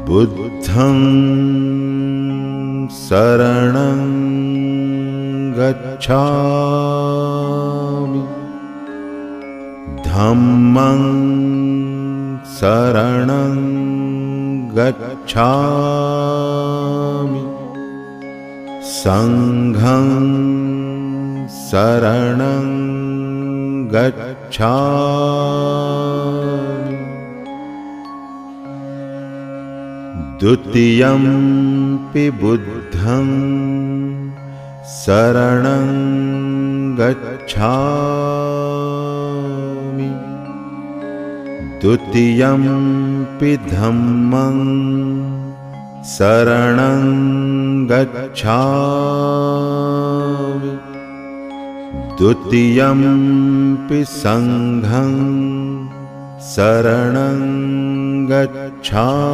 बुद्धं शरणं गच्छामि धम्मं शरणं गच्छामि संघं शरणं गच्छामि द्वितीयंपि बुद्धं शरणं गच्छामि द्वितीयंपि धम्मं शरणं गच्छामि द्वितीयंपि संघं शरणं गच्छामि।